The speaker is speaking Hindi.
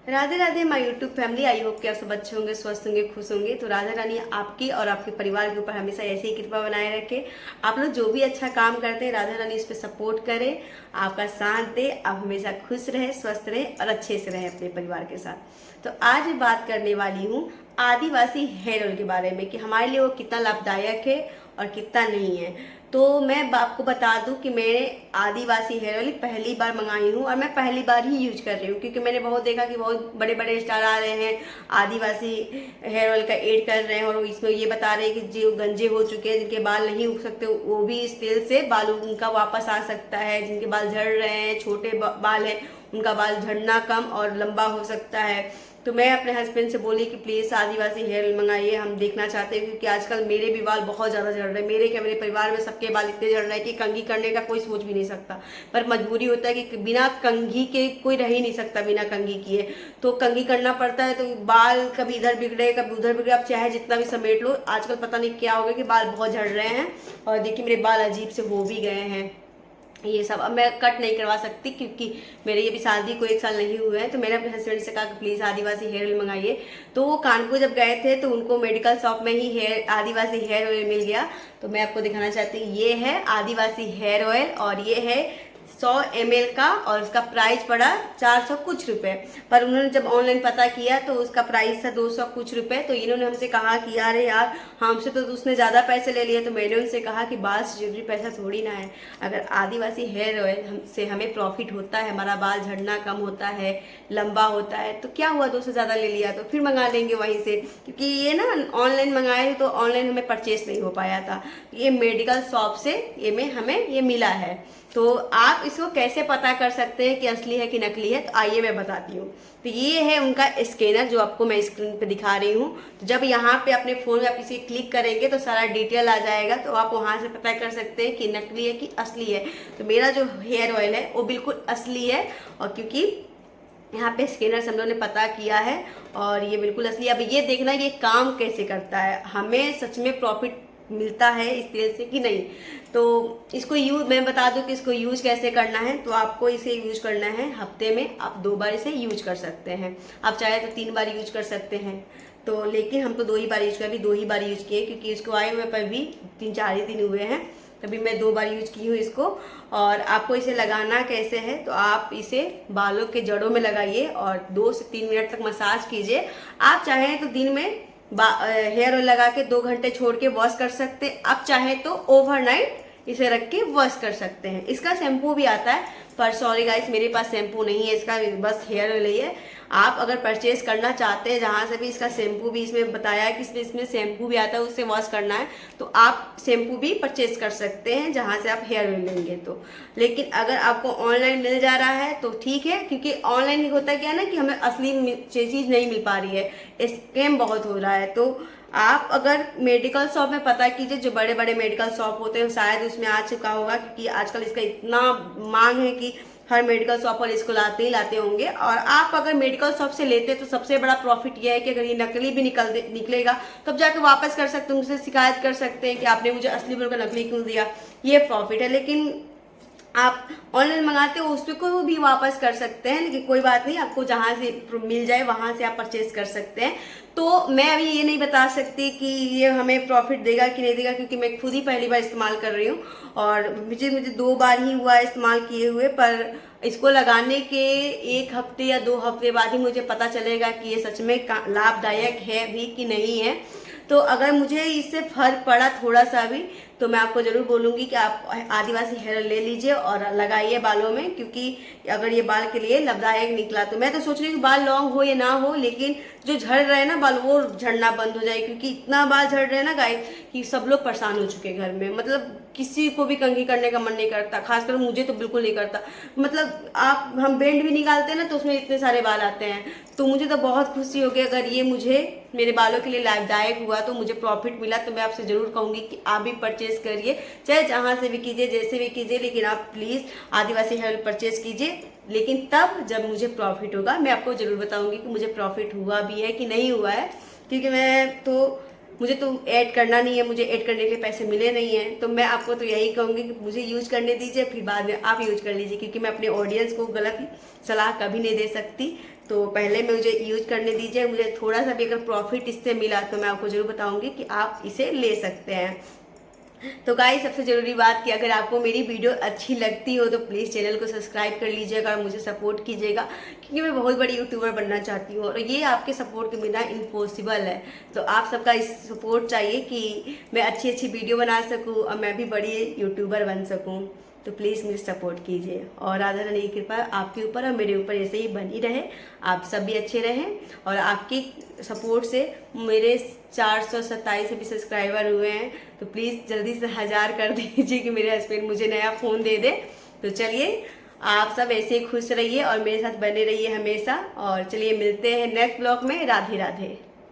Radhe Radhe my YouTube family. I hope कि आप सब अच्छे होंगे, स्वस्थ होंगे, खुश होंगे। तो राधा रानी आपकी और आपके परिवार के ऊपर हमेशा ऐसे ही कृपा बनाए रखे। आप लोग जो भी अच्छा काम करते हैं राधा रानी उस पर सपोर्ट करे, आपका साथ दे, आप हमेशा खुश रहे, स्वस्थ रहे और अच्छे से रहे अपने परिवार के साथ। तो आज मैं बात करने वाली हूँ आदिवासी हेयर ऑयल के बारे में कि हमारे लिए वो कितना लाभदायक है और कितना नहीं है। तो मैं आपको बता दूं कि मैंने आदिवासी हेयर ऑयल पहली बार मंगाई हूँ और मैं पहली बार ही यूज कर रही हूँ, क्योंकि मैंने बहुत देखा कि बहुत बड़े बड़े स्टार आ रहे हैं आदिवासी हेयर ऑयल का एड कर रहे हैं और इसमें ये बता रहे हैं कि जो गंजे हो चुके हैं, जिनके बाल नहीं उग सकते, वो भी इस तेल से बाल उनका वापस आ सकता है। जिनके बाल झड़ रहे हैं, छोटे बाल है, उनका बाल झड़ना कम और लंबा हो सकता है। तो मैं अपने हस्बैंड से बोली कि प्लीज़ आदिवासी हेयर ऑयल मंगाइए, हम देखना चाहते हैं, क्योंकि आजकल मेरे भी बाल बहुत ज़्यादा झड़ रहे हैं। मेरे क्या, मेरे परिवार में सबके बाल इतने झड़ रहे हैं कि कंघी करने का कोई सोच भी नहीं सकता, पर मजबूरी होता है कि बिना कंघी के कोई रह ही नहीं सकता। बिना कंघी किए तो कंघी करना पड़ता है, तो बाल कभी इधर बिगड़े कभी उधर बिगड़े, आप चाहे जितना भी समेट लो। आजकल पता नहीं क्या हो गया कि बाल बहुत झड़ रहे हैं और देखिए मेरे बाल अजीब से हो भी गए हैं। ये सब अब मैं कट नहीं करवा सकती, क्योंकि मेरे ये भी शादी को 1 साल नहीं हुए हैं। तो मैंने अपने हस्बैंड से कहा कि प्लीज़ आदिवासी हेयर ऑयल मंगाइए। तो वो कानपुर जब गए थे तो उनको मेडिकल शॉप में ही आदिवासी हेयर ऑयल मिल गया। तो मैं आपको दिखाना चाहती हूँ, ये है आदिवासी हेयर ऑयल और ये है 100 ml का और उसका प्राइस पड़ा 400 कुछ रुपए। पर उन्होंने जब ऑनलाइन पता किया तो उसका प्राइस था 200 कुछ रुपए। तो इन्होंने हमसे कहा कि यार यार हमसे तो उसने ज़्यादा पैसे ले लिए। तो मैंने उनसे कहा कि बाल से जरूरी पैसा थोड़ी ना है। अगर आदिवासी हेयर ऑयल से हमें प्रॉफिट होता है, हमारा बाल झड़ना कम होता है, लंबा होता है, तो क्या हुआ 200 ज़्यादा ले लिया तो फिर मंगा लेंगे वहीं से। क्योंकि ये ना ऑनलाइन मंगाए तो ऑनलाइन हमें परचेस नहीं हो पाया था, ये मेडिकल शॉप से ये में हमें ये मिला है। तो आप इसको कैसे पता कर सकते हैं कि असली है कि नकली है, तो आइए मैं बताती हूँ। तो ये है उनका स्कैनर जो आपको मैं स्क्रीन पे दिखा रही हूँ। तो जब यहाँ पे अपने फ़ोन में आप इसे क्लिक करेंगे तो सारा डिटेल आ जाएगा, तो आप वहाँ से पता कर सकते हैं कि नकली है कि असली है। तो मेरा जो हेयर ऑयल है वो बिल्कुल असली है, और क्योंकि यहाँ पे स्कैनर से हम लोगों ने पता किया है और ये बिल्कुल असली। अब ये देखना ये काम कैसे करता है, हमें सच में प्रॉफिट मिलता है इस तेल से कि नहीं। तो इसको यूज मैं बता दूं कि इसको यूज कैसे करना है। तो आपको इसे यूज करना है हफ्ते में आप 2 बार इसे यूज कर सकते हैं। आप चाहे तो 3 बार यूज कर सकते हैं, तो लेकिन हम तो 2 ही बार यूज किया, अभी 2 ही बार यूज किए, क्योंकि इसको आए हुए पर भी 3-4 ही दिन हुए हैं। तभी मैं 2 बार यूज की हूँ इसको। और आपको इसे लगाना कैसे है, तो आप इसे बालों के जड़ों में लगाइए और 2 से 3 मिनट तक मसाज कीजिए। आप चाहें तो दिन में हेयर ऑयल लगा के 2 घंटे छोड़ के वॉश कर सकते हैं। आप चाहे तो ओवरनाइट इसे रख के वॉश कर सकते हैं। इसका शैम्पू भी आता है, पर सॉरी गाइस मेरे पास शैम्पू नहीं है इसका, बस हेयर ऑयल ही है। आप अगर परचेज करना चाहते हैं जहाँ से भी, इसका शैम्पू भी इसमें बताया है कि इसमें शैम्पू भी आता है, उससे वॉश करना है तो आप शैम्पू भी परचेज कर सकते हैं जहाँ से आप हेयर ऑयल लेंगे तो। लेकिन अगर आपको ऑनलाइन मिल जा रहा है तो ठीक है, क्योंकि ऑनलाइन होता क्या है ना कि हमें असली चीज़ नहीं मिल पा रही है, स्कैम बहुत हो रहा है। तो आप अगर मेडिकल शॉप में पता कीजिए, जो बड़े बड़े मेडिकल शॉप होते हैं शायद उसमें आ चुका होगा, क्योंकि आजकल इसका इतना मांग है कि हर मेडिकल शॉप पर इसको लाते ही लाते होंगे। और आप अगर मेडिकल शॉप से लेते तो सबसे बड़ा प्रॉफिट यह है कि अगर ये नकली भी निकलेगा तब जाकर वापस कर सकते हैं, उनसे शिकायत कर सकते हैं कि आपने मुझे असली बोलकर नकली क्यों दिया, ये प्रॉफिट है। लेकिन आप ऑनलाइन मंगाते हो उस को भी वापस कर सकते हैं, लेकिन कोई बात नहीं, आपको जहाँ से मिल जाए वहाँ से आप परचेज कर सकते हैं। तो मैं अभी ये नहीं बता सकती कि ये हमें प्रॉफिट देगा कि नहीं देगा, क्योंकि मैं खुद ही पहली बार इस्तेमाल कर रही हूँ और मुझे 2 बार ही हुआ इस्तेमाल किए हुए। पर इसको लगाने के 1 हफ्ते या 2 हफ्ते बाद ही मुझे पता चलेगा कि ये सच में लाभदायक है भी कि नहीं है। तो अगर मुझे इससे फर्क पड़ा थोड़ा सा भी तो मैं आपको जरूर बोलूँगी कि आप आदिवासी हेयर ऑयल ले लीजिए और लगाइए बालों में, क्योंकि अगर ये बाल के लिए लाभदायक निकला तो मैं तो सोच रही हूँ कि बाल लॉन्ग हो या ना हो, लेकिन जो झड़ रहे हैं ना बाल वो झड़ना बंद हो जाए। क्योंकि इतना बाल झड़ रहे हैं ना गाइस कि सब लोग परेशान हो चुके हैं घर में, मतलब किसी को भी कंघी करने का मन नहीं करता, खासकर मुझे तो बिल्कुल नहीं करता। मतलब हम बैंड भी निकालते हैं ना तो उसमें इतने सारे बाल आते हैं। तो मुझे तो बहुत खुशी होगी अगर ये मुझे मेरे बालों के लिए लाभदायक हुआ, तो मुझे प्रॉफिट मिला, तो मैं आपसे जरूर कहूँगी कि आप भी परचेज करिए, चाहे जहाँ से भी कीजिए, जैसे भी कीजिए, लेकिन आप please Adivasi hair oil purchase कीजिए। लेकिन तब जब मुझे प्रॉफिट होगा मैं आपको जरूर बताऊंगी कि मुझे प्रॉफिट हुआ भी है कि नहीं हुआ है, क्योंकि मुझे तो ऐड करना नहीं है, मुझे ऐड करने के लिए पैसे मिले नहीं हैं। तो मैं आपको तो यही कहूँगी कि मुझे यूज करने दीजिए, फिर बाद में आप यूज कर लीजिए, क्योंकि मैं अपने ऑडियंस को गलत सलाह कभी नहीं दे सकती। तो पहले मुझे यूज करने दीजिए, मुझे थोड़ा सा भी अगर प्रॉफिट इससे मिला तो मैं आपको ज़रूर बताऊंगी कि आप इसे ले सकते हैं। तो गाइस, सबसे ज़रूरी बात कि अगर आपको मेरी वीडियो अच्छी लगती हो तो प्लीज़ चैनल को सब्सक्राइब कर लीजिएगा और मुझे सपोर्ट कीजिएगा, क्योंकि मैं बहुत बड़ी यूट्यूबर बनना चाहती हूँ और ये आपके सपोर्ट के बिना इम्पॉसिबल है। तो आप सबका इस सपोर्ट चाहिए कि मैं अच्छी अच्छी वीडियो बना सकूँ और मैं भी बड़ी यूट्यूबर बन सकूँ। तो प्लीज़ मुझे सपोर्ट कीजिए और राधा रानी की कृपा आपके ऊपर और मेरे ऊपर ऐसे ही बनी रहे, आप सब भी अच्छे रहें। और आपकी सपोर्ट से मेरे 427 अभी सब्सक्राइबर हुए हैं, तो प्लीज़ जल्दी से 1000 कर दीजिए कि मेरे हस्बैंड मुझे नया फ़ोन दे दे। तो चलिए, आप सब ऐसे ही खुश रहिए और मेरे साथ बने रहिए हमेशा। और चलिए मिलते हैं नेक्स्ट ब्लॉग में। राधे राधे।